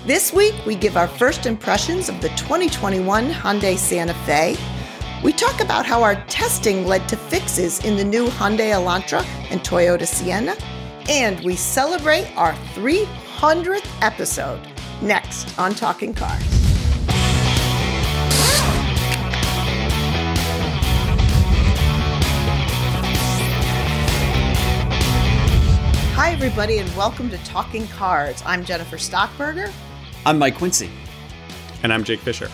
This week, we give our first impressions of the 2021 Hyundai Santa Fe. We talk about how our testing led to fixes in the new Hyundai Elantra and Toyota Sienna. And we celebrate our 300th episode. Next on Talking Cars. Hi, everybody, and welcome to Talking Cars. I'm Jennifer Stockberger. I'm Mike Quincy. And I'm Jake Fisher.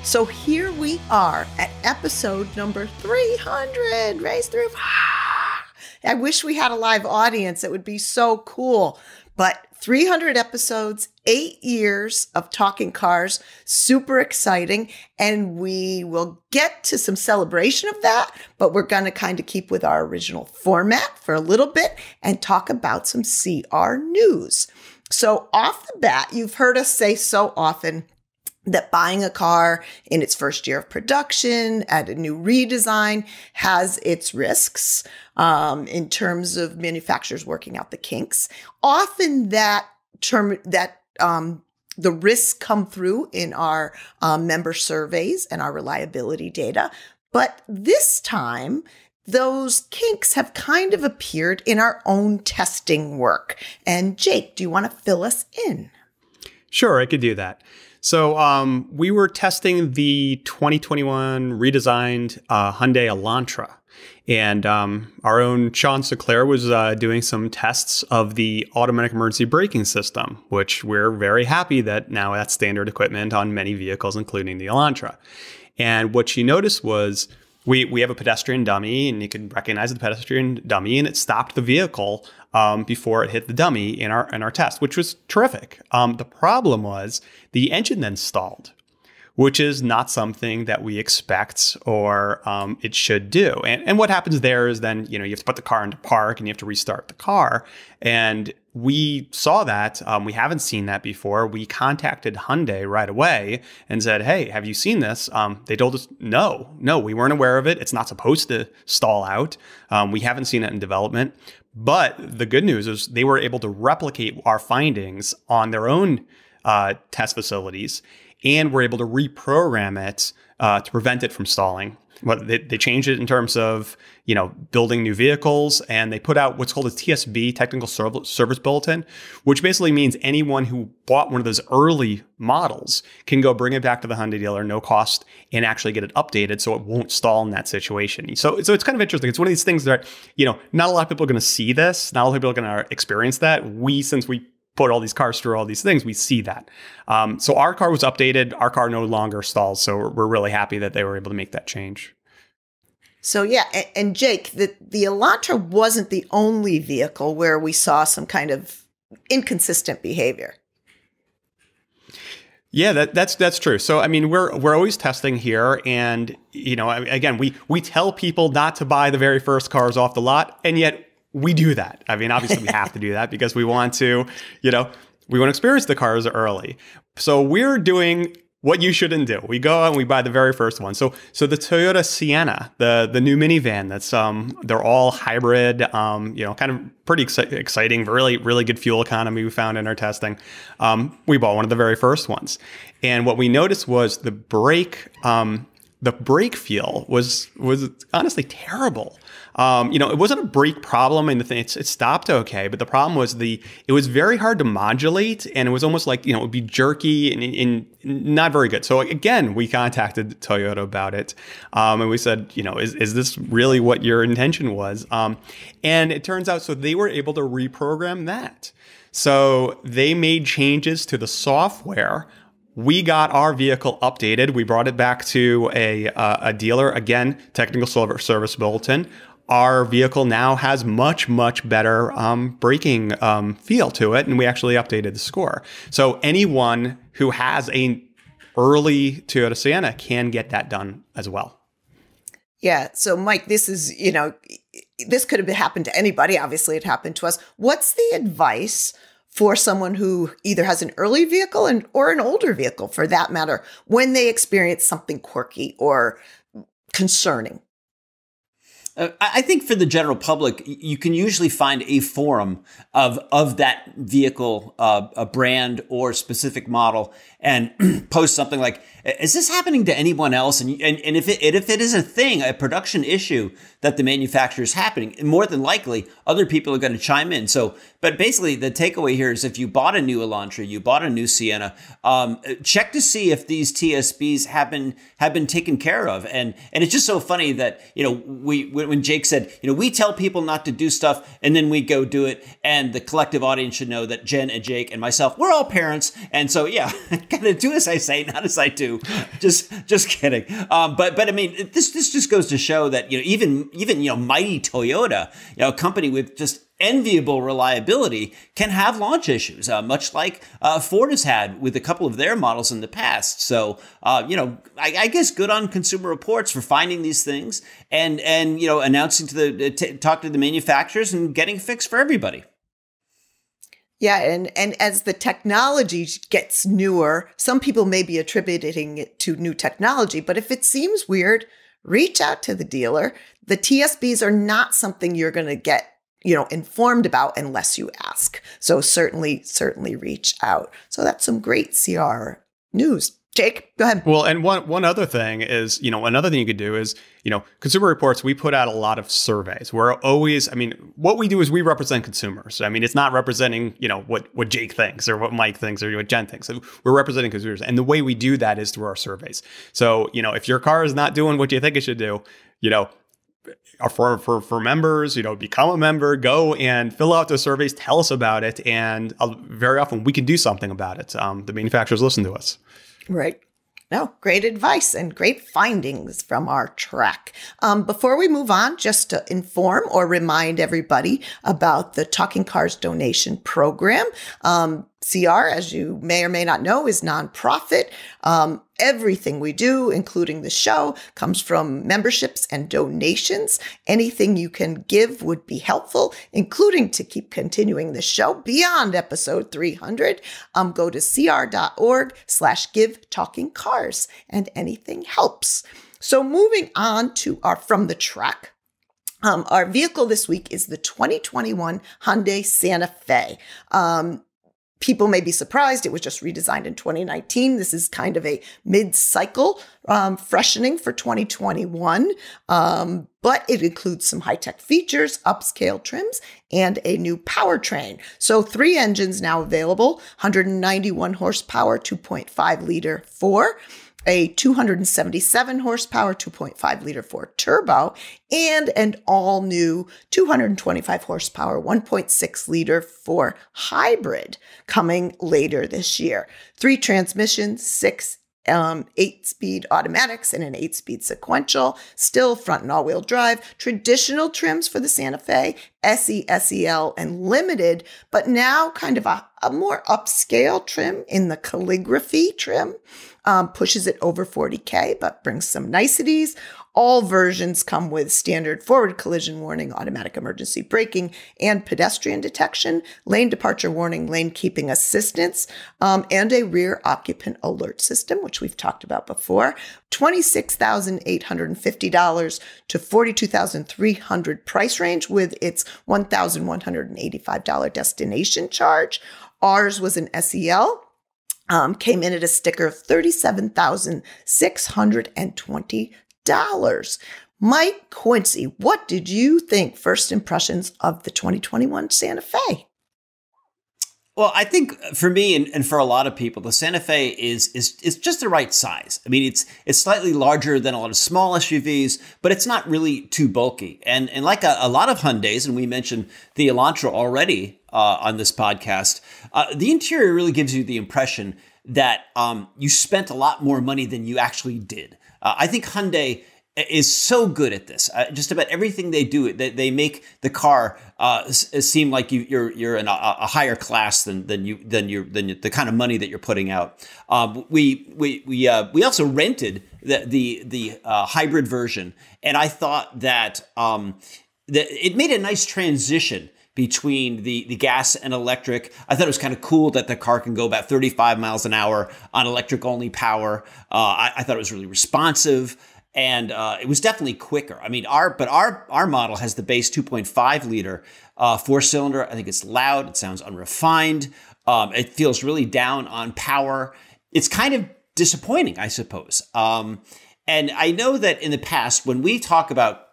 So here we are at episode number 300. Race through. I wish we had a live audience. It would be so cool. But 300 episodes, 8 years of Talking Cars, super exciting. And we will get to some celebration of that, but we're going to kind of keep with our original format for a little bit and talk about some CR news. So off the bat, you've heard us say so often that buying a car in its first year of production at a new redesign has its risks in terms of manufacturers working out the kinks. Often the risks come through in our member surveys and our reliability data. But this time, those kinks have kind of appeared in our own testing work. And Jake, do you want to fill us in? Sure, I could do that. So we were testing the 2021 redesigned Hyundai Elantra. And our own Sean Seclair was doing some tests of the automatic emergency braking system, which we're very happy that now that's standard equipment on many vehicles, including the Elantra. And what she noticed was we have a pedestrian dummy, and you can recognize the pedestrian dummy, and it stopped the vehicle before it hit the dummy in our test, which was terrific. The problem was the engine then stalled, which is not something that we expect or it should do. And what happens there is then, you have to put the car into park and you have to restart the car. And we saw that. We haven't seen that before. We contacted Hyundai right away and said, hey, have you seen this? They told us, no, we weren't aware of it. It's not supposed to stall out. We haven't seen it in development. But the good news is they were able to replicate our findings on their own test facilities, and we're able to reprogram it to prevent it from stalling. But they changed it in terms of, building new vehicles, and they put out what's called a TSB, Technical Service Bulletin, which basically means anyone who bought one of those early models can go bring it back to the Hyundai dealer, no cost, and actually get it updated so it won't stall in that situation. So it's kind of interesting. It's one of these things that, not a lot of people are going to see this. Not a lot of people are going to experience that. Since we put all these cars through all these things, we see that. So our car was updated. Our car no longer stalls. So we're really happy that they were able to make that change. So yeah, and Jake, the Elantra wasn't the only vehicle where we saw some kind of inconsistent behavior. Yeah, that's true. So I mean, we're always testing here, and again, we tell people not to buy the very first cars off the lot, and yet we do that. I mean, obviously we have to do that because we want to, we want to experience the cars early. So we're doing what you shouldn't do. We go and we buy the very first one. So the Toyota Sienna, the new minivan that's they're all hybrid, kind of pretty exciting, really, really good fuel economy we found in our testing. We bought one of the very first ones. And what we noticed was the brake feel was honestly terrible. It wasn't a brake problem, and it stopped okay. But the problem was it was very hard to modulate, and it was almost like, it would be jerky and not very good. So again, we contacted Toyota about it, and we said, is this really what your intention was? And it turns out, so they were able to reprogram that. So they made changes to the software. We got our vehicle updated. We brought it back to a dealer. Again, Technical Service Bulletin. Our vehicle now has much, much better braking feel to it, and we actually updated the score. So anyone who has an early Toyota Sienna can get that done as well. Yeah. So Mike, this is, this could have happened to anybody. Obviously, it happened to us. What's the advice for someone who either has an early vehicle or an older vehicle, for that matter, when they experience something quirky or concerning? I think for the general public, you can usually find a forum of that vehicle, a brand or specific model, and post something like, "Is this happening to anyone else?" And if it is a thing, a production issue that the manufacturer is happening, more than likely other people are going to chime in. So, but basically, the takeaway here is if you bought a new Elantra, you bought a new Sienna, check to see if these TSBs have been taken care of. And it's just so funny that when Jake said, we tell people not to do stuff and then we go do it, and the collective audience should know that Jen and Jake and myself, we're all parents, and so yeah, gotta do as I say, not as I do. Just kidding. But I mean, this just goes to show that even mighty Toyota, a company with just enviable reliability, can have launch issues, much like Ford has had with a couple of their models in the past. So, I guess good on Consumer Reports for finding these things and announcing talk to the manufacturers and getting fixed for everybody. Yeah, and as the technology gets newer, some people may be attributing it to new technology, but if it seems weird, reach out to the dealer. The TSBs are not something you're going to get informed about unless you ask. So certainly reach out. So that's some great CR news. Jake, go ahead. Well, and one other thing is, another thing you could do is, Consumer Reports, we put out a lot of surveys. We're always, what we do is we represent consumers. It's not representing, what Jake thinks or what Mike thinks or what Jen thinks. We're representing consumers. And the way we do that is through our surveys. So, if your car is not doing what you think it should do, for members, become a member, go and fill out the surveys, tell us about it. And very often we can do something about it. The manufacturers listen to us. Right. No, great advice and great findings from our track. Before we move on, just to inform or remind everybody about the Talking Cars donation program. CR, as you may or may not know, is nonprofit. Everything we do, including the show, comes from memberships and donations. Anything you can give would be helpful, including to keep continuing the show beyond episode 300. Go to cr.org/give talking cars, and anything helps. So moving on to our From the Track. Our vehicle this week is the 2021 Hyundai Santa Fe. People may be surprised. It was just redesigned in 2019. This is kind of a mid-cycle freshening for 2021. But it includes some high-tech features, upscale trims, and a new powertrain. So 3 engines now available, 191 horsepower, 2.5-liter 4. A 277 horsepower, 2.5-liter 4 turbo, and an all-new 225 horsepower, 1.6-liter 4 hybrid coming later this year. 3 transmissions, 6 8-speed automatics, and an 8-speed sequential. Still front and all-wheel drive. Traditional trims for the Santa Fe, SE, SEL, and Limited, but now kind of a more upscale trim in the calligraphy trim. Pushes it over $40K, but brings some niceties. All versions come with standard forward collision warning, automatic emergency braking, and pedestrian detection, lane departure warning, lane keeping assistance, and a rear occupant alert system, which we've talked about before. $26,850 to $42,300 price range with its $1,185 destination charge. Ours was an SEL. Came in at a sticker of $37,620. Mike Quincy, what did you think first impressions of the 2021 Santa Fe? Well, I think for me and for a lot of people, the Santa Fe is just the right size. It's slightly larger than a lot of small SUVs, but it's not really too bulky. And like a lot of Hyundais, and we mentioned the Elantra already on this podcast, the interior really gives you the impression that you spent a lot more money than you actually did. I think Hyundai is so good at this. Just about everything they do, they make the car seem like you're in a higher class than the kind of money that you're putting out. We also rented the hybrid version, and I thought that it made a nice transition between the gas and electric. I thought it was kind of cool that the car can go about 35 miles an hour on electric only power. I thought it was really responsive. And it was definitely quicker. I mean, our model has the base 2.5 liter 4-cylinder. I think it's loud. It sounds unrefined. It feels really down on power. It's kind of disappointing, I suppose. And I know that in the past, when we talk about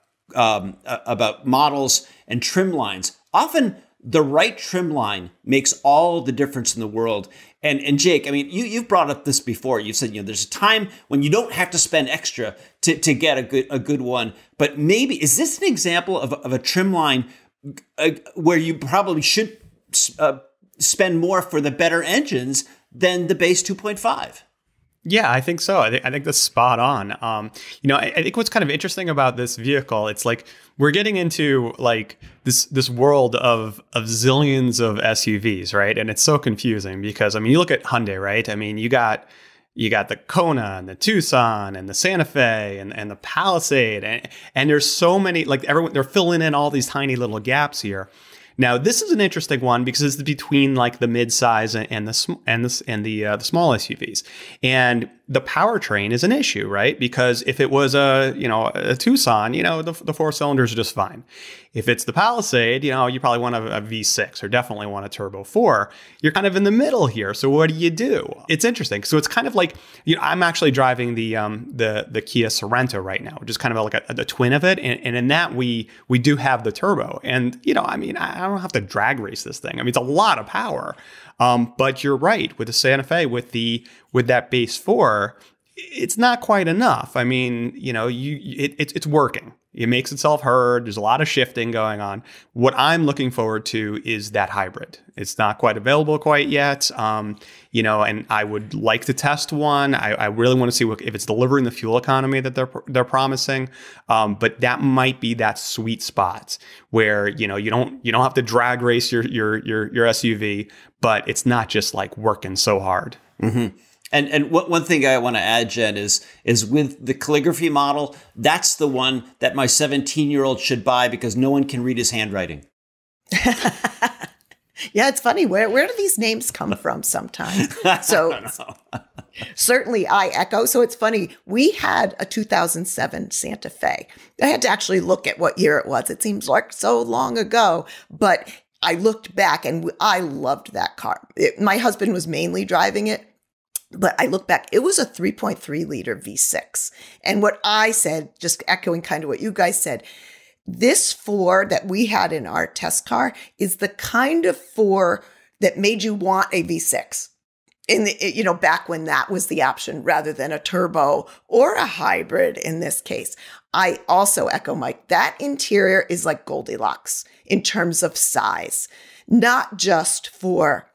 models and trim lines, often the right trim line makes all the difference in the world. And Jake, I mean, you've brought up this before. You said, there's a time when you don't have to spend extra to get a good one. But maybe, is this an example of a trim line where you probably should spend more for the better engines than the base 2.5? Yeah, I think so. I think that's spot on. I think what's kind of interesting about this vehicle, it's like we're getting into like this world of zillions of SUVs, right? And it's so confusing because, I mean, you look at Hyundai, right? I mean, you got the Kona and the Tucson and the Santa Fe and the Palisade, and there's so many, like they're filling in all these tiny little gaps here. Now, this is an interesting one because it's between like the midsize and the small SUVs, and the powertrain is an issue, right? Because if it was a Tucson, the 4 cylinders are just fine. If it's the Palisade, you probably want a V6 or definitely want a Turbo 4. You're kind of in the middle here. So what do? It's interesting. So it's kind of like, I'm actually driving the Kia Sorento right now, which is kind of like a twin of it. And in that we do have the turbo. And, I mean, I don't have to drag race this thing. I mean, it's a lot of power. But you're right, with the Santa Fe, with that base 4, it's not quite enough. I mean, it's working. It makes itself heard. There's a lot of shifting going on. What I'm looking forward to is that hybrid. It's not quite available quite yet. And I would like to test one. I really want to see if it's delivering the fuel economy that they're promising. But that might be that sweet spot where, you don't have to drag race your SUV, but it's not just like working so hard. Mm-hmm. And one thing I want to add, Jen, is with the calligraphy model, that's the one that my 17-year-old should buy because no one can read his handwriting. Yeah, it's funny. Where do these names come from sometimes? So certainly I echo. So it's funny. We had a 2007 Santa Fe. I had to actually look at what year it was. It seems like so long ago, but I looked back and I loved that car. My husband was mainly driving it. But I look back, it was a 3.3 liter V6. And what I said, just echoing kind of what you guys said, this 4 that we had in our test car is the kind of 4 that made you want a V6 back when that was the option rather than a turbo or a hybrid in this case. I also echo Mike, that interior is like Goldilocks in terms of size, not just for,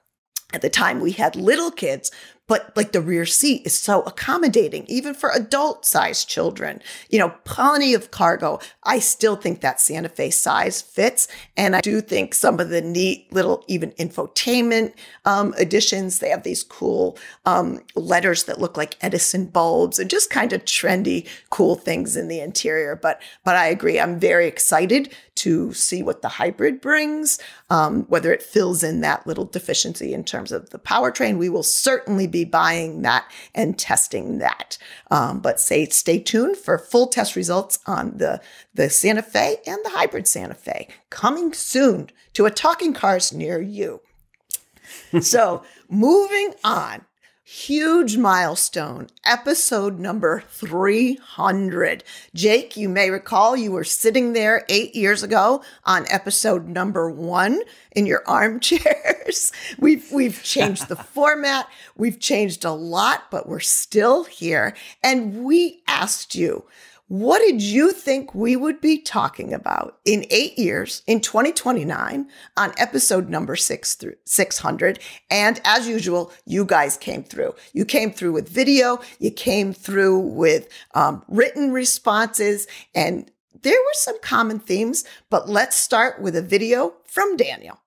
at the time we had little kids, but like the rear seat is so accommodating, even for adult-sized children. Plenty of cargo. I still think that Santa Fe size fits. And I do think some of the neat little even infotainment additions, they have these cool letters that look like Edison bulbs and just kind of trendy, cool things in the interior. But I agree. I'm very excited to see what the hybrid brings, whether it fills in that little deficiency in terms of the powertrain. We will certainly be buying that and testing that. But stay tuned for full test results on the Santa Fe and the hybrid Santa Fe coming soon to a Talking Cars near you. So moving on. Huge milestone, episode number 300. Jake, you may recall you were sitting there 8 years ago on episode number 1 in your armchairs. We've changed the format. We've changed a lot, but we're still here. And we asked you, what did you think we would be talking about in 8 years, in 2029, on episode number 600? And as usual, you guys came through. You came through with video. You came through with written responses. And there were some common themes, but let's start with a video from Daniel.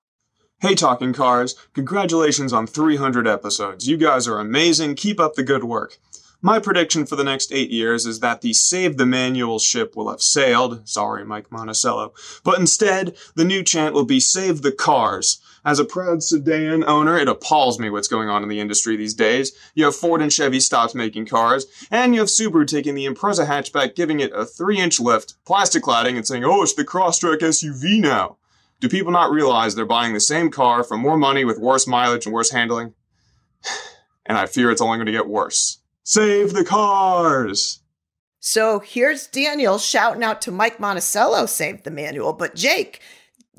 Hey, Talking Cars. Congratulations on 300 episodes. You guys are amazing. Keep up the good work. My prediction for the next 8 years is that the Save the Manual ship will have sailed, sorry Mike Monticello, but instead, the new chant will be Save the Cars. As a proud sedan owner, it appalls me what's going on in the industry these days. You have Ford and Chevy stopped making cars, and you have Subaru taking the Impreza hatchback, giving it a 3-inch lift, plastic cladding, and saying, oh, it's the Crosstrek SUV now. Do people not realize they're buying the same car for more money with worse mileage and worse handling? And I fear it's only going to get worse. Save the cars! So here's Daniel shouting out to Mike Monticello, Save the Manual, but Jake,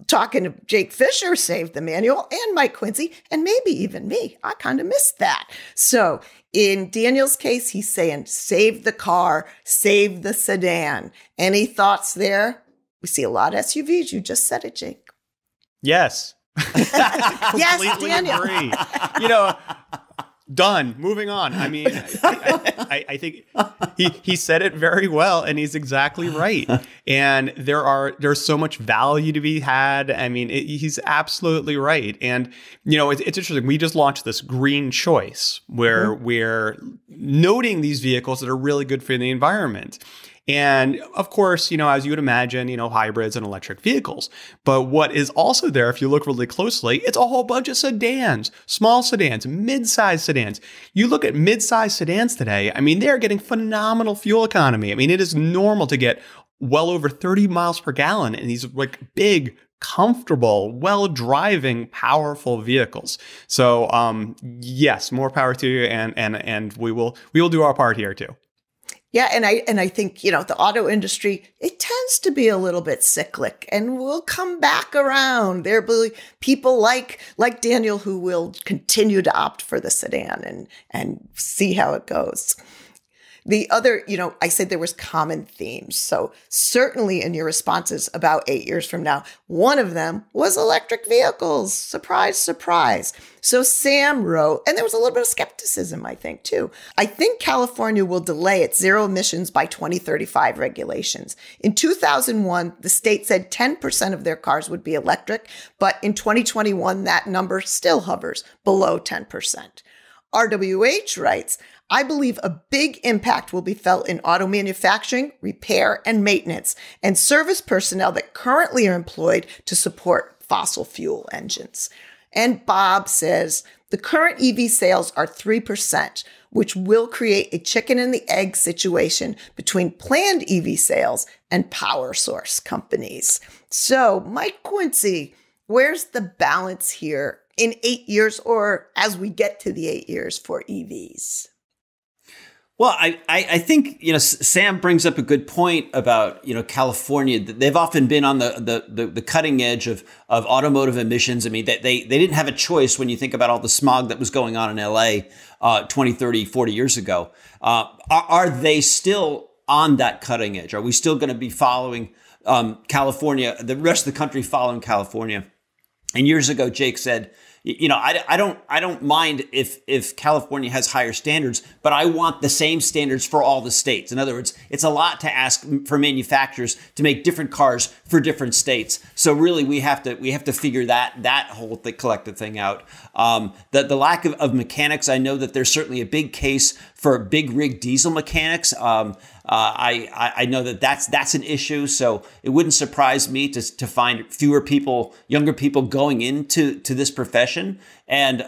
talking to Jake Fisher, Save the Manual, and Mike Quincy, and maybe even me. I kind of missed that. So in Daniel's case, he's saying, save the car, save the sedan. Any thoughts there? We see a lot of SUVs. You just said it, Jake. Yes. Yes, Daniel. Agree. Done. Moving on. I mean, I think he said it very well, and he's exactly right. And there's so much value to be had. I mean, he's absolutely right. And it's interesting. We just launched this green choice where we're noting these vehicles that are really good for the environment. And of course, as you would imagine, hybrids and electric vehicles. But what is also there, if you look really closely, it's a whole bunch of sedans, small sedans, mid-sized sedans. You look at mid-sized sedans today, I mean, they're getting phenomenal fuel economy. I mean, it is normal to get well over 30 miles per gallon in these like big, comfortable, well-driving, powerful vehicles. So, yes, more power to you, and we will do our part here too. Yeah, and I think, the auto industry, it tends to be a little bit cyclic, and we'll come back around. There will be people like Daniel who will continue to opt for the sedan and see how it goes. The other, I said there was common themes. So certainly in your responses about 8 years from now, one of them was electric vehicles. Surprise, surprise. So Sam wrote, and there was a little bit of skepticism, I think, too. I think California will delay its zero emissions by 2035 regulations. In 2001, the state said 10% of their cars would be electric, but in 2021, that number still hovers below 10%. RWH writes, I believe a big impact will be felt in auto manufacturing, repair, and maintenance, and service personnel that currently are employed to support fossil fuel engines. And Bob says, the current EV sales are 3%, which will create a chicken and the egg situation between planned EV sales and power source companies. So, Mike Quincy, where's the balance here in 8 years, or as we get to the 8 years for EVs? Well, I think, Sam brings up a good point about, California. They've often been on the cutting edge of automotive emissions. I mean, they didn't have a choice when you think about all the smog that was going on in LA 20, 30, 40 years ago. Are they still on that cutting edge? Are we still going to be following California, the rest of the country following California? And years ago, Jake said, I don't mind if California has higher standards, but I want the same standards for all the states. In other words, it's a lot to ask for manufacturers to make different cars for different states. So really, we have to figure that whole collective thing out. The lack of mechanics, I know that there's certainly a big case for big rig diesel mechanics. I know that's an issue, so it wouldn't surprise me to find fewer people, younger people going into this profession, and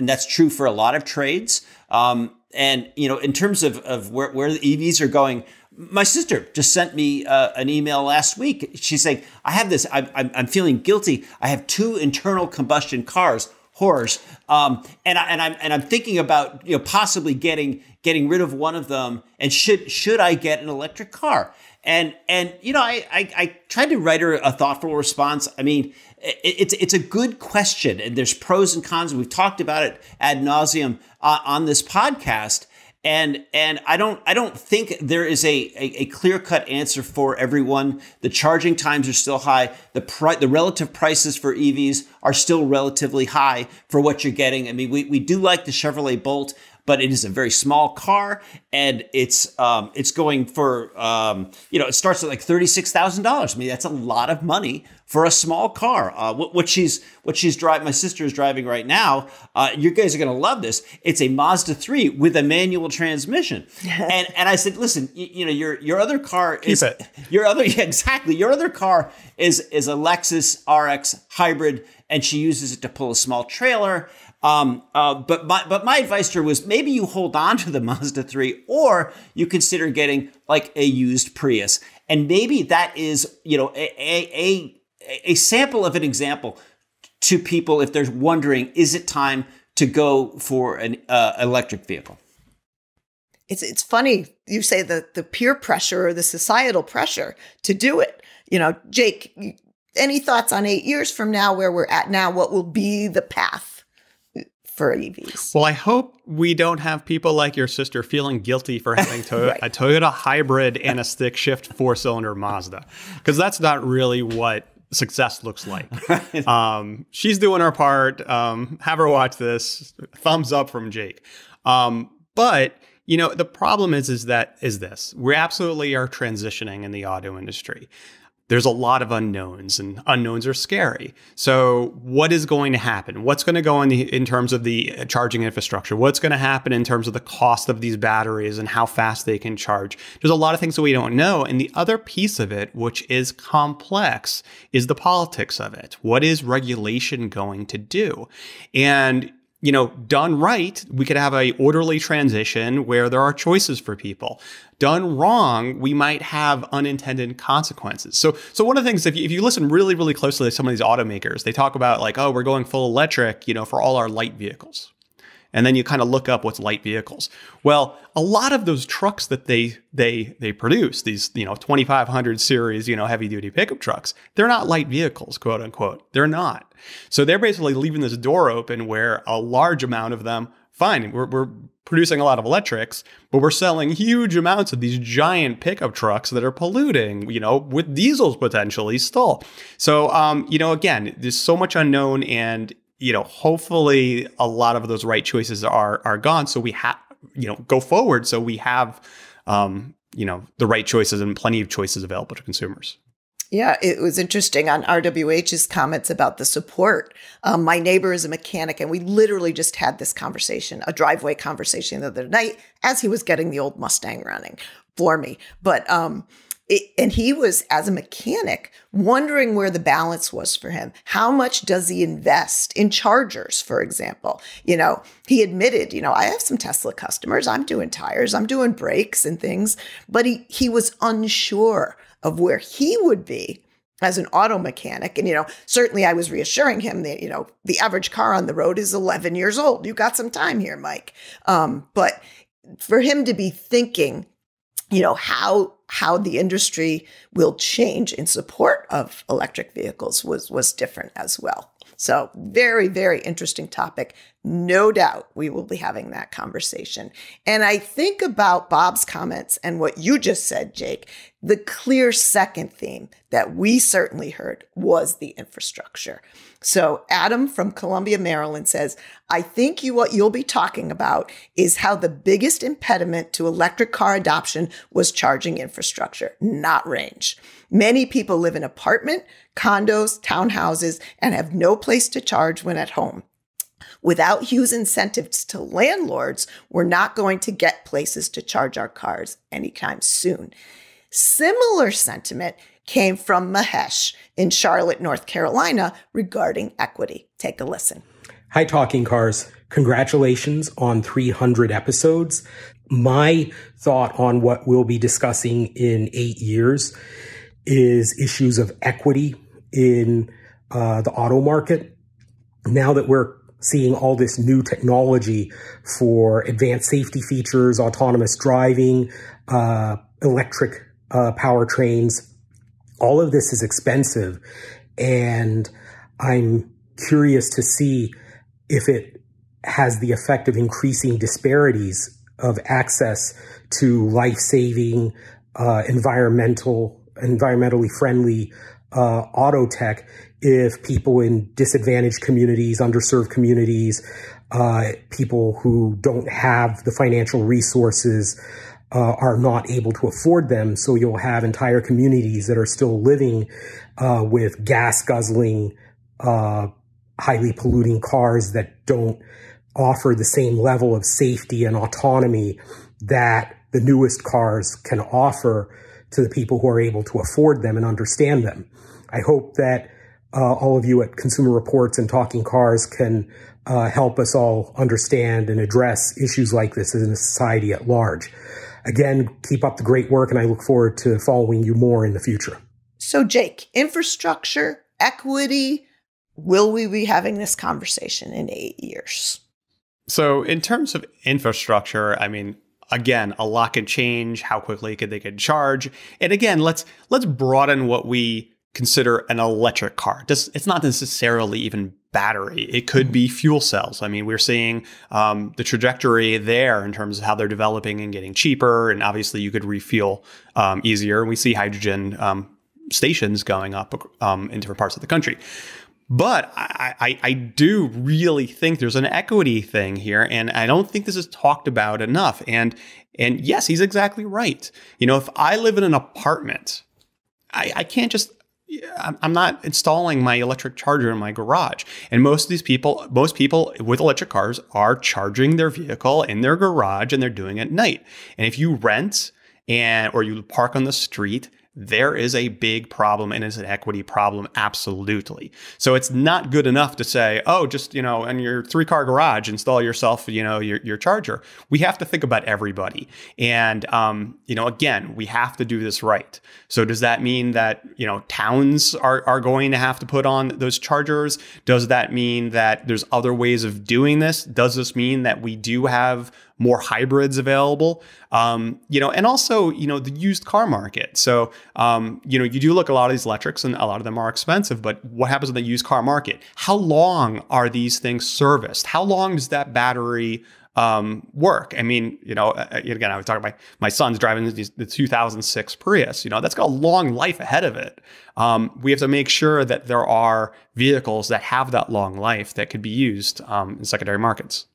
that's true for a lot of trades. And in terms of where the EVs are going, my sister just sent me an email last week. She's saying, I have this. I'm feeling guilty. I have 2 internal combustion cars. Horrors. And I'm thinking about possibly getting rid of one of them, and should I get an electric car? And I tried to write her a thoughtful response. I mean, it's a good question, and there's pros and cons. We've talked about it ad nauseum on this podcast. And I don't think there is a clear-cut answer for everyone. The charging times are still high. The relative prices for EVs are still relatively high for what you're getting. I mean, we do like the Chevrolet Bolt, but it is a very small car, and it's going for it starts at like $36,000. I mean, that's a lot of money for a small car. What she's driving, my sister is driving right now. You guys are going to love this. It's a Mazda 3 with a manual transmission. and I said, listen, your other car is your other car is a Lexus RX hybrid, and she uses it to pull a small trailer. But my advice to her was maybe you hold on to the Mazda 3, or you consider getting like a used Prius, and maybe that is a sample of an example to people if they're wondering, is it time to go for an electric vehicle? It's funny you say the peer pressure or the societal pressure to do it. Jake, any thoughts on 8 years from now, where we're at now? What will be the path for EVs? Well, I hope we don't have people like your sister feeling guilty for having Right. a Toyota hybrid and a stick shift 4-cylinder Mazda, because that's not really what success looks like. She's doing her part. Have her watch this. Thumbs up from Jake. But the problem is this. We absolutely are transitioning in the auto industry. There's a lot of unknowns, and unknowns are scary. So what is going to happen? What's going to go in terms of the charging infrastructure? What's going to happen in terms of the cost of these batteries and how fast they can charge? There's a lot of things that we don't know. And the other piece of it, which is complex, is the politics of it. What is regulation going to do? And done right, we could have a orderly transition where there are choices for people. Done wrong, we might have unintended consequences. So one of the things, if you listen really, really closely to some of these automakers, they talk about like, oh, we're going full electric, for all our light vehicles. And then you kind of look up what's light vehicles. Well, a lot of those trucks that they produce, these 2500 series, heavy duty pickup trucks, they're not light vehicles, quote unquote. They're not. So they're basically leaving this door open where a large amount of them, fine, we're producing a lot of electrics, but we're selling huge amounts of these giant pickup trucks that are polluting, with diesels potentially still. So, again, there's so much unknown, and hopefully a lot of those right choices are gone. So we have, go forward. So we have, the right choices and plenty of choices available to consumers. Yeah, it was interesting on RWH's comments about the support. My neighbor is a mechanic, and we literally just had this conversation, a driveway conversation the other night as he was getting the old Mustang running for me. But and he was, as a mechanic, wondering where the balance was for him. How much does he invest in chargers, for example? He admitted, I have some Tesla customers. I'm doing tires, I'm doing brakes and things. But he was unsure of where he would be as an auto mechanic. And, certainly I was reassuring him that, the average car on the road is 11 years old. You got some time here, Mike. But for him to be thinking, how the industry will change in support of electric vehicles was different as well. So very, very interesting topic. No doubt we will be having that conversation. And I think about Bob's comments and what you just said, Jake. The clear second theme that we certainly heard was the infrastructure. So Adam from Columbia, Maryland says, I think what you'll be talking about is how the biggest impediment to electric car adoption was charging infrastructure, not range. Many people live in apartment, condos, townhouses, and have no place to charge when at home. Without huge incentives to landlords, we're not going to get places to charge our cars anytime soon. Similar sentiment came from Mahesh in Charlotte, North Carolina regarding equity. Take a listen. Hi, Talking Cars. Congratulations on 300 episodes. My thought on what we'll be discussing in 8 years is issues of equity in the auto market. Now that we're seeing all this new technology for advanced safety features, autonomous driving, electric powertrains, all of this is expensive. And I'm curious to see if it has the effect of increasing disparities of access to life-saving, environmentally friendly auto tech, if people in disadvantaged communities, underserved communities, people who don't have the financial resources are not able to afford them. So you'll have entire communities that are still living with gas guzzling, highly polluting cars that don't offer the same level of safety and autonomy that the newest cars can offer to the people who are able to afford them and understand them. I hope that all of you at Consumer Reports and Talking Cars can help us all understand and address issues like this in a society at large. Again, keep up the great work, and I look forward to following you more in the future. So, Jake, infrastructure, equity, will we be having this conversation in 8 years? So in terms of infrastructure, I mean, again, a lot can change. How quickly they could charge. And again, let's broaden what we consider an electric car. It's not necessarily even battery. It could be fuel cells. I mean, we're seeing the trajectory there in terms of how they're developing and getting cheaper. And obviously you could refuel easier. And we see hydrogen stations going up in different parts of the country. But I do really think there's an equity thing here, and I don't think this is talked about enough. And yes, he's exactly right. You know, if I live in an apartment, I can't just, I'm not installing my electric charger in my garage. And most people with electric cars are charging their vehicle in their garage, and they're doing it at night. And if you rent or you park on the street, there is a big problem, and it's an equity problem. Absolutely. So it's not good enough to say, oh, just, in your 3-car garage, install yourself, your charger. We have to think about everybody. And, again, we have to do this right. So does that mean that, towns are going to have to put on those chargers? Does that mean that there's other ways of doing this? Does this mean that we do have more hybrids available, and also, the used car market. So, you do look at a lot of these electrics, and a lot of them are expensive, but what happens in the used car market? How long are these things serviced? How long does that battery work? I mean, again, I was talking about my son's driving the 2006 Prius, that's got a long life ahead of it. We have to make sure that there are vehicles that have that long life that could be used in secondary markets.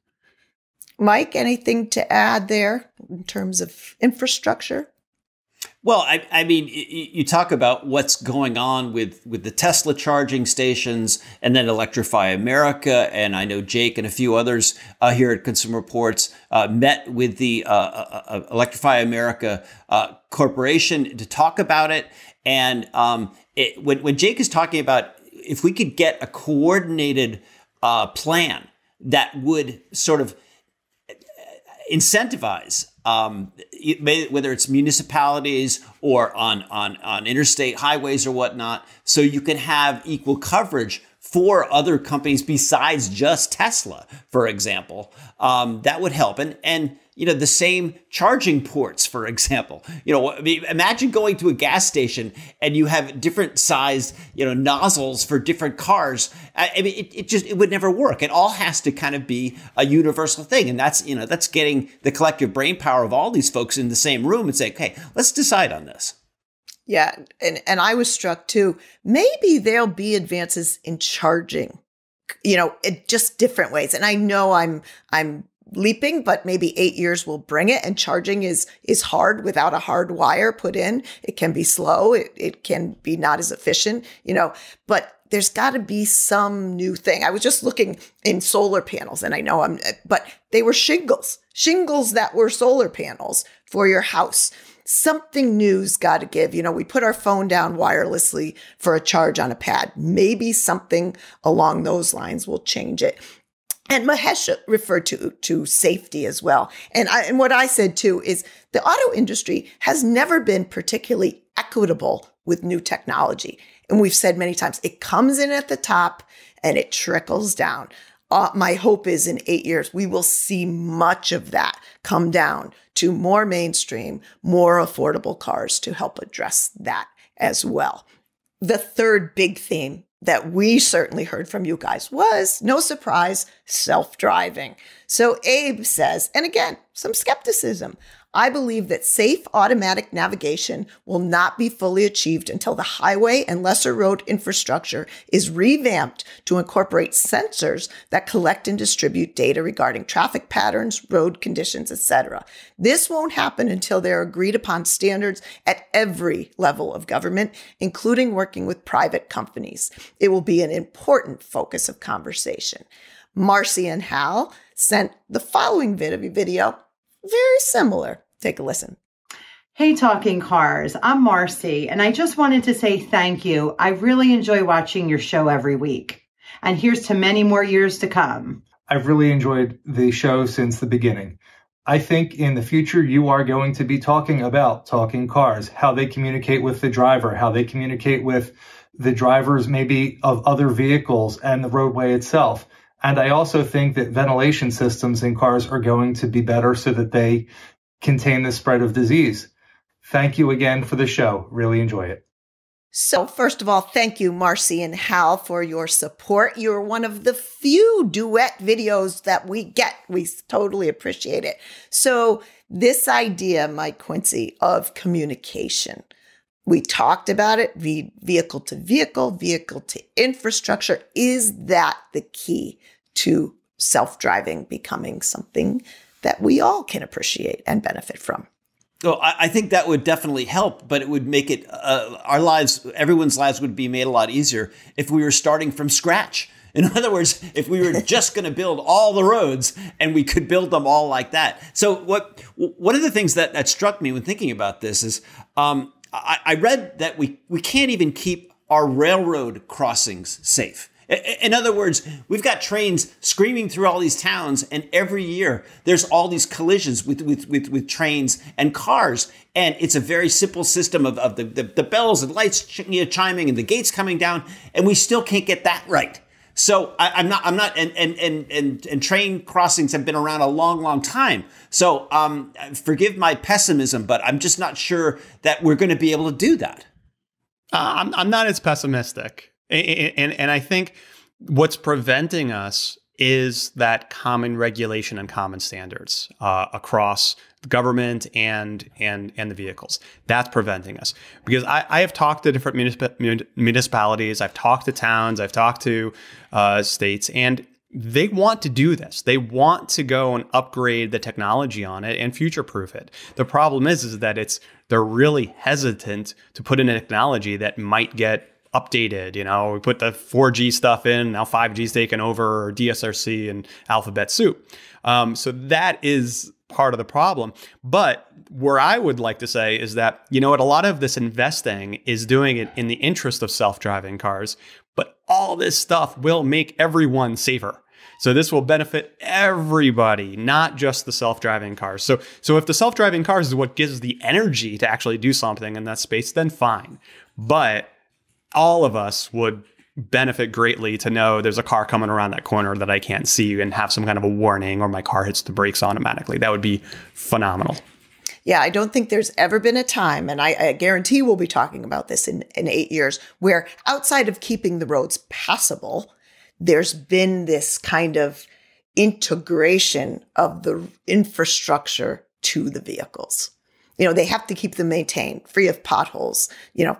Mike, anything to add there in terms of infrastructure? Well, I mean, you talk about what's going on with the Tesla charging stations, and then Electrify America. And I know Jake and a few others here at Consumer Reports met with the Electrify America Corporation to talk about it. And when Jake is talking about if we could get a coordinated plan that would sort of incentivize, whether it's municipalities or on interstate highways or whatnot, so you can have equal coverage for other companies besides just Tesla, for example, that would help. And the same charging ports, for example. Imagine going to a gas station and you have different sized, nozzles for different cars. I mean, it would never work. It all has to kind of be a universal thing. And that's getting the collective brain power of all these folks in the same room and say, okay, let's decide on this. Yeah. And I was struck too. Maybe there'll be advances in charging, in just different ways. And I know I'm leaping, but maybe 8 years will bring it. And charging is hard without a hard wire put in. It can be slow. It can be not as efficient, but there's got to be some new thing. I was just looking in solar panels, and I know but they were shingles that were solar panels for your house. Something new's got to give. We put our phone down wirelessly for a charge on a pad. Maybe something along those lines will change it. And Mahesh referred to safety as well. And what I said too is the auto industry has never been particularly equitable with new technology. And we've said many times, it comes in at the top and it trickles down. My hope is in 8 years, we will see much of that come down to more mainstream, more affordable cars to help address that as well. The third big theme that we certainly heard from you guys was, no surprise, self-driving. So Abe says, and again, some skepticism, I believe that safe automatic navigation will not be fully achieved until the highway and lesser road infrastructure is revamped to incorporate sensors that collect and distribute data regarding traffic patterns, road conditions, etc. This won't happen until there are agreed upon standards at every level of government, including working with private companies. It will be an important focus of conversation. Marcy and Hal sent the following video, very similar. Take a listen. Hey, Talking Cars. I'm Marcy, and I just wanted to say thank you. I really enjoy watching your show every week. And here's to many more years to come. I've really enjoyed the show since the beginning. I think in the future, you are going to be talking about talking cars, how they communicate with the driver, how they communicate with the drivers maybe of other vehicles and the roadway itself. And I also think that ventilation systems in cars are going to be better so that they contain the spread of disease. Thank you again for the show. Really enjoy it. So first of all, thank you, Marcy and Hal, for your support. You're one of the few duet videos that we get. We totally appreciate it. So this idea, Mike Quincy, of communication, we talked about it, vehicle to vehicle to infrastructure. Is that the key to self-driving becoming something that we all can appreciate and benefit from? Well, I think that would definitely help, but it would make it, our lives, everyone's lives would be made a lot easier if we were starting from scratch. In other words, if we were just going to build all the roads and we could build them all like that. So one of the things that struck me when thinking about this is I read that we can't even keep our railroad crossings safe. In other words, we've got trains screaming through all these towns, and every year there's all these collisions with trains and cars. And it's a very simple system of the bells and lights chiming and the gates coming down, and we still can't get that right. So I'm not, and train crossings have been around a long time. So forgive my pessimism, but I'm just not sure that we're going to be able to do that. I'm not as pessimistic. And I think what's preventing us is that common regulation and common standards across the government and the vehicles. That's preventing us. Because I have talked to different municipalities, I've talked to towns, I've talked to states, and they want to do this. They want to go and upgrade the technology on it and future-proof it. The problem is that they're really hesitant to put in a technology that might get updated. You know, we put the 4G stuff in, now 5G's taken over, or DSRC and alphabet soup. So that is part of the problem. But where I would like to say is that, you know what, a lot of this investing is doing it in the interest of self-driving cars, but all this stuff will make everyone safer. So this will benefit everybody, not just the self-driving cars. So if the self-driving cars is what gives the energy to actually do something in that space, then fine. But all of us would benefit greatly to know there's a car coming around that corner that I can't see and have some kind of a warning, or my car hits the brakes automatically. That would be phenomenal. Yeah, I don't think there's ever been a time, and I guarantee we'll be talking about this in 8 years, where outside of keeping the roads passable, there's been this kind of integration of the infrastructure to the vehicles. You know, they have to keep them maintained, free of potholes, you know,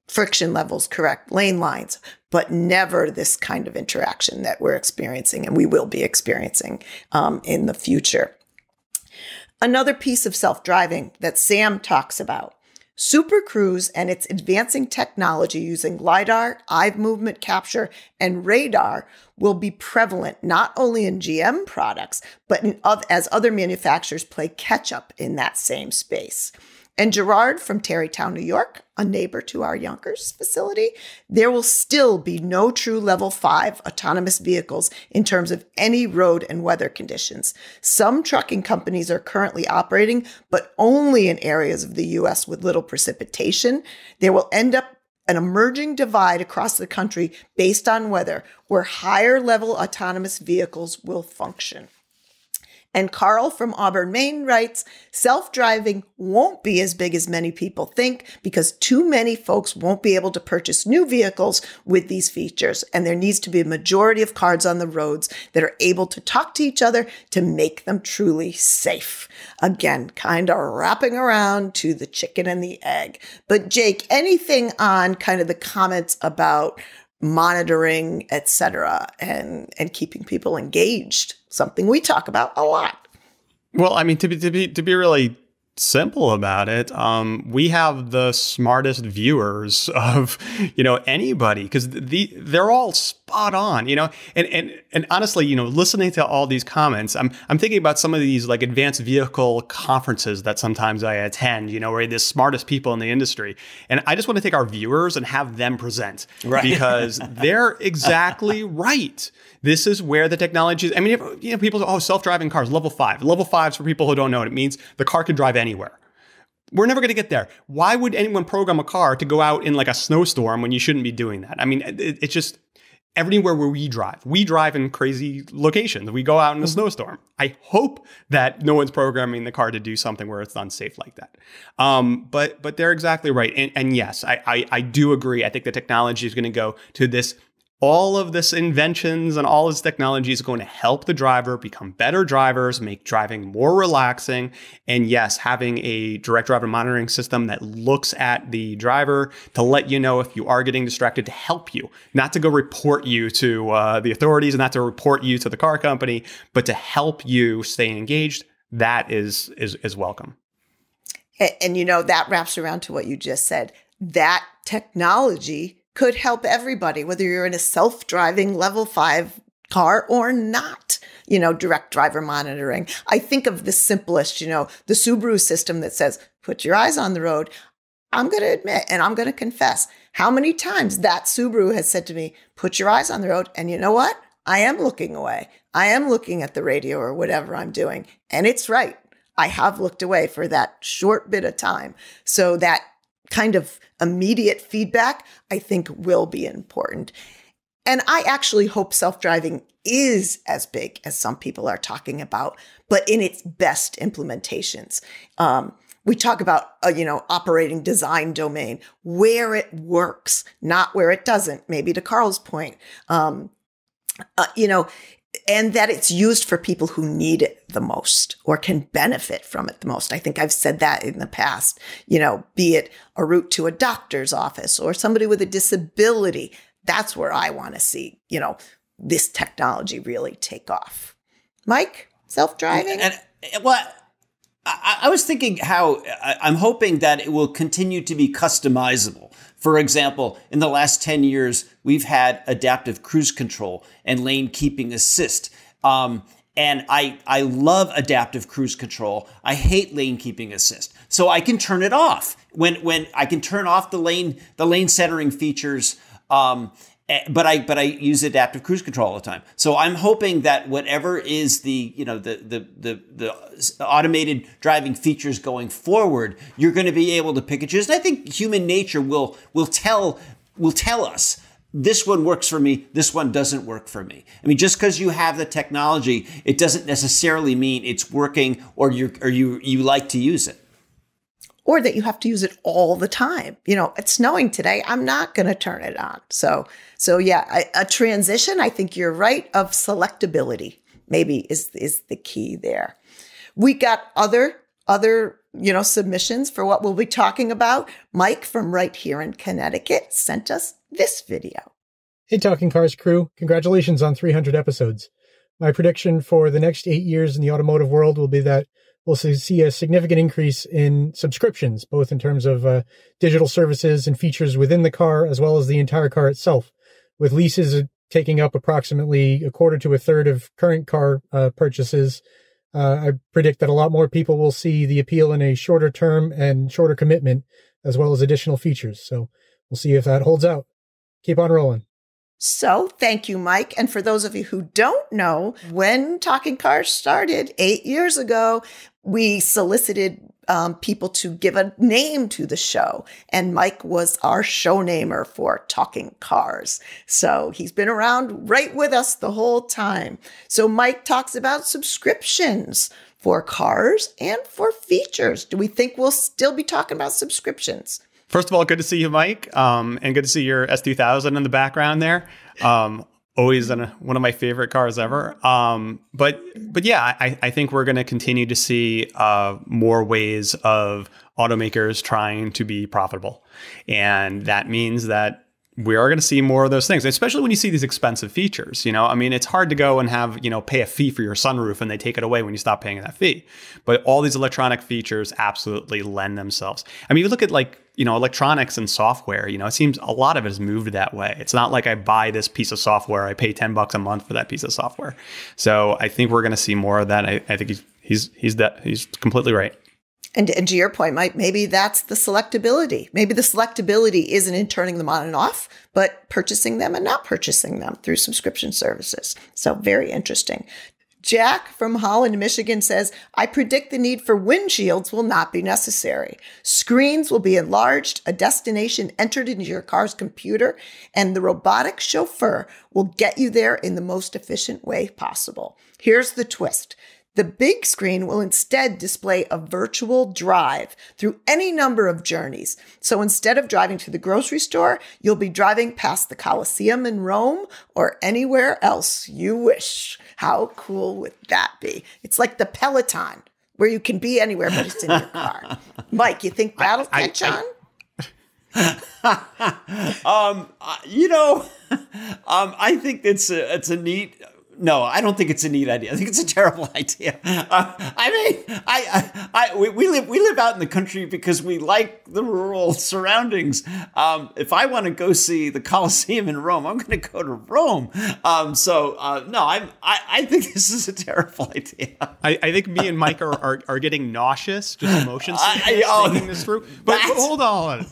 friction levels correct, lane lines, but never this kind of interaction that we're experiencing and we will be experiencing in the future. Another piece of self-driving that Sam talks about, Super Cruise and its advancing technology using LiDAR, eye movement capture, and radar will be prevalent not only in GM products, but as other manufacturers play catch-up in that same space. And Gerard from Tarrytown, New York, a neighbor to our Yonkers facility, there will still be no true level 5 autonomous vehicles in terms of any road and weather conditions. Some trucking companies are currently operating, but only in areas of the U.S. with little precipitation. There will end up an emerging divide across the country based on weather, where higher level autonomous vehicles will function. And Carl from Auburn, Maine writes, self-driving won't be as big as many people think because too many folks won't be able to purchase new vehicles with these features. And there needs to be a majority of cars on the roads that are able to talk to each other to make them truly safe. Again, kind of wrapping around to the chicken and the egg. But Jake, anything on kind of the comments about monitoring, etc., and keeping people engaged? Something we talk about a lot. Well, I mean, to be really simple about it, we have the smartest viewers of, anybody, because they're all spot on, and honestly, listening to all these comments, I'm thinking about some of these like advanced vehicle conferences that sometimes I attend, where the smartest people in the industry, and I just want to take our viewers and have them present, right? Because they're exactly right. This is where the technology is. I mean, people say, self-driving cars, level 5. Level 5s, for people who don't know, it means the car can drive anywhere. We're never going to get there. Why would anyone program a car to go out in like a snowstorm when you shouldn't be doing that? I mean, it's just everywhere where we drive in crazy locations. We go out in a snowstorm. I hope that no one's programming the car to do something where it's unsafe like that. But they're exactly right. And yes, I do agree. I think the technology is going to go to this. All of this inventions and all this technology is going to help the driver become better drivers, make driving more relaxing. And yes, having a direct driver monitoring system that looks at the driver to let you know if you are getting distracted, to help you, not to go report you to the authorities and not to report you to the car company, but to help you stay engaged. That is welcome. And that wraps around to what you just said. That technology could help everybody, whether you're in a self-driving level 5 car or not, direct driver monitoring. I think of the simplest, the Subaru system that says, put your eyes on the road. I'm going to admit, and I'm going to confess, how many times that Subaru has said to me, put your eyes on the road. And you know what? I am looking away. I am looking at the radio or whatever I'm doing. And it's right. I have looked away for that short bit of time. So that kind of immediate feedback, I think, will be important. And I actually hope self-driving is as big as some people are talking about, but in its best implementations. We talk about, operating design domain, where it works, not where it doesn't, maybe to Carl's point. And that it's used for people who need it the most or can benefit from it the most. I think I've said that in the past, be it a route to a doctor's office or somebody with a disability. That's where I want to see, this technology really take off. Mike, self-driving? I was thinking how I'm hoping that it will continue to be customizable. For example, in the last 10 years, we've had adaptive cruise control and lane keeping assist. And I love adaptive cruise control. I hate lane keeping assist. So I can turn it off when I can turn off the lane centering features. But I use adaptive cruise control all the time. So I'm hoping that whatever is the automated driving features going forward, you're going to be able to pick and choose. And I think human nature will tell us this one works for me, this one doesn't work for me. I mean, just because you have the technology, it doesn't necessarily mean it's working or you like to use it. Or that you have to use it all the time. It's snowing today. I'm not going to turn it on. So yeah, a transition, I think you're right, of selectability maybe is the key there. We got other submissions for what we'll be talking about. Mike from right here in Connecticut sent us this video. Hey, Talking Cars crew. Congratulations on 300 episodes. My prediction for the next 8 years in the automotive world will be that we'll see a significant increase in subscriptions, both in terms of digital services and features within the car, as well as the entire car itself, with leases taking up approximately a quarter to a third of current car purchases. I predict that a lot more people will see the appeal in a shorter term and shorter commitment, as well as additional features. So we'll see if that holds out. Keep on rolling. So thank you, Mike. And for those of you who don't know, when Talking Cars started 8 years ago, we solicited people to give a name to the show. And Mike was our show namer for Talking Cars. So he's been around right with us the whole time. So Mike talks about subscriptions for cars and for features. Do we think we'll still be talking about subscriptions? First of all, good to see you, Mike, and good to see your S2000 in the background there. Always one of my favorite cars ever. But yeah, I think we're going to continue to see more ways of automakers trying to be profitable. And that means that we are going to see more of those things, especially when you see these expensive features. I mean, it's hard to go and have, pay a fee for your sunroof and they take it away when you stop paying that fee. But all these electronic features absolutely lend themselves. I mean, you look at electronics and software, it seems a lot of it has moved that way. It's not like I buy this piece of software, I pay $10 a month for that piece of software. So I think we're going to see more of that. I think he's completely right. And to your point, Mike, maybe that's the selectability. Maybe the selectability isn't in turning them on and off, but purchasing them and not purchasing them through subscription services. So very interesting. Jack from Holland, Michigan says, I predict the need for windshields will not be necessary. Screens will be enlarged, a destination entered into your car's computer, and the robotic chauffeur will get you there in the most efficient way possible. Here's the twist. The big screen will instead display a virtual drive through any number of journeys. So instead of driving to the grocery store, you'll be driving past the Colosseum in Rome or anywhere else you wish. How cool would that be? It's like the Peloton, where you can be anywhere, but it's in your car. Mike, you think that'll catch on? I think it's a neat. No, I don't think it's a neat idea. I think it's a terrible idea. We live out in the country because we like the rural surroundings. If I want to go see the Colosseum in Rome, I'm going to go to Rome. I think this is a terrible idea. I think me and Mike are getting nauseous, just motion sickness thinking this through. But hold on.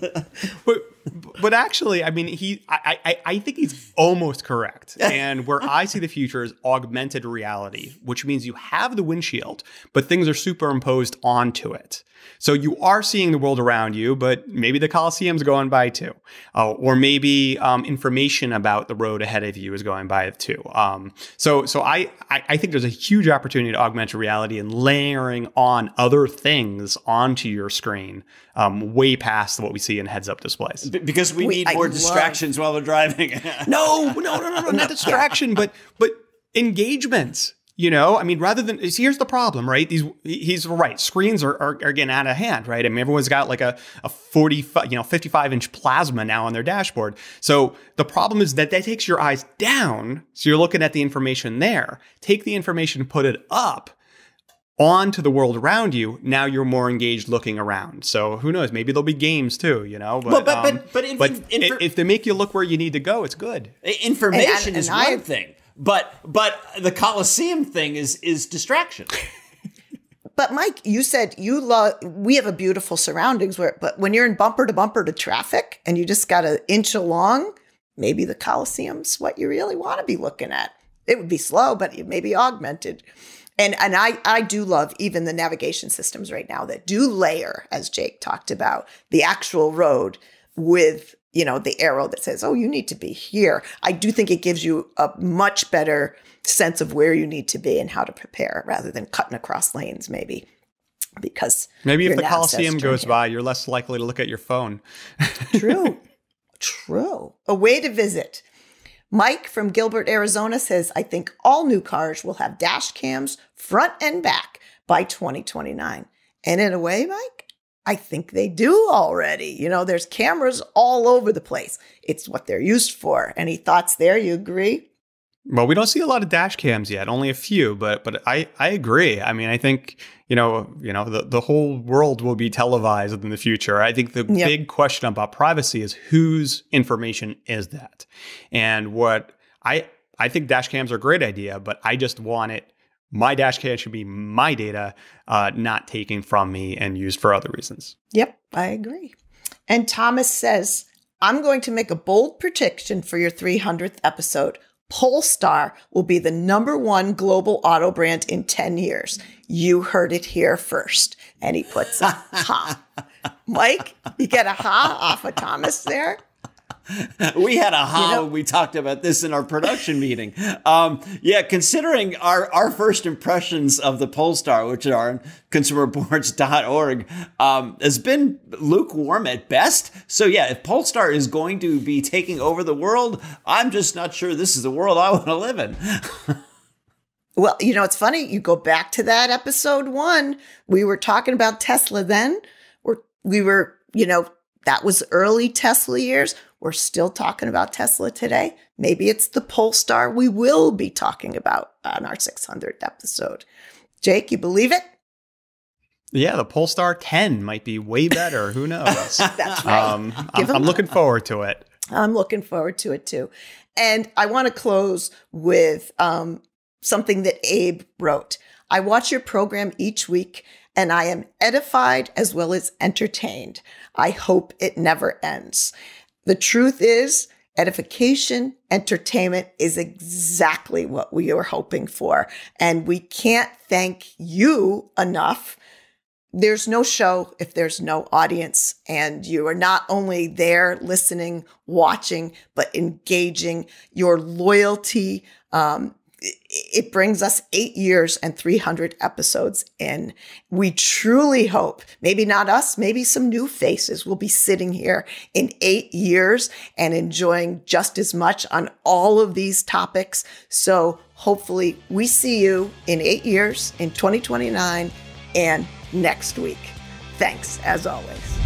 But actually, I mean, I think he's almost correct. And where I see the future is augmented reality, which means you have the windshield, but things are superimposed onto it. So you are seeing the world around you, but maybe the Colosseum's going by too. Or maybe information about the road ahead of you is going by too. So I think there's a huge opportunity to augmented reality and layering on other things onto your screen way past what we see in heads-up displays. Because we need more distractions while we're driving. No, not distraction, but engagement. I mean, rather than, here's the problem, right? He's right. Screens are getting out of hand, right? I mean, everyone's got like a 55-inch plasma now on their dashboard. So the problem is that takes your eyes down. So you're looking at the information there. Take the information, put it up onto the world around you. Now you're more engaged looking around. So who knows? Maybe there'll be games too, But if they make you look where you need to go, it's good. Information is one thing. But the Colosseum thing is distraction. But Mike, you said we have a beautiful surroundings but when you're in bumper to bumper to traffic and you just got an inch along, maybe the Colosseum's what you really want to be looking at. It would be slow, but it may be augmented. And I do love even the navigation systems right now that do layer, as Jake talked about, the actual road with the arrow that says, oh, you need to be here. I do think it gives you a much better sense of where you need to be and how to prepare rather than cutting across lanes, maybe. Because maybe if the Colosseum goes by, you're less likely to look at your phone. True. A way to visit. Mike from Gilbert, Arizona says, I think all new cars will have dash cams front and back by 2029. And in a way, Mike, I think they do already. There's cameras all over the place. It's what they're used for. Any thoughts there? You agree? Well, we don't see a lot of dash cams yet, only a few, but I agree. I mean, I think, the whole world will be televised in the future. I think the big question about privacy is whose information is that? And what I think dash cams are a great idea, but I just want it. My dash cam should be my data, not taken from me and used for other reasons. Yep, I agree. And Thomas says, I'm going to make a bold prediction for your 300th episode. Polestar will be the #1 global auto brand in 10 years. You heard it here first. And he puts a ha. Mike, you get a ha off of Thomas there? We had a ha when we talked about this in our production meeting. Considering our first impressions of the Polestar, which are on consumerreports.org, has been lukewarm at best. So yeah, if Polestar is going to be taking over the world, I'm just not sure this is the world I want to live in. Well, it's funny. You go back to that episode 1. We were talking about Tesla then. We were, that was early Tesla years. We're still talking about Tesla today. Maybe it's the Polestar we will be talking about on our 600th episode. Jake, you believe it? Yeah, the Polestar 10 might be way better. Who knows? That's right. I'm looking forward to it. I'm looking forward to it too. And I want to close with something that Abe wrote. I watch your program each week, and I am edified as well as entertained. I hope it never ends. The truth is, edification, entertainment is exactly what we are hoping for. And we can't thank you enough. There's no show if there's no audience. And you are not only there listening, watching, but engaging. Your loyalty, it brings us 8 years and 300 episodes in. We truly hope, maybe not us, maybe some new faces will be sitting here in 8 years and enjoying just as much on all of these topics. So hopefully we see you in 8 years, in 2029, and next week. Thanks, as always.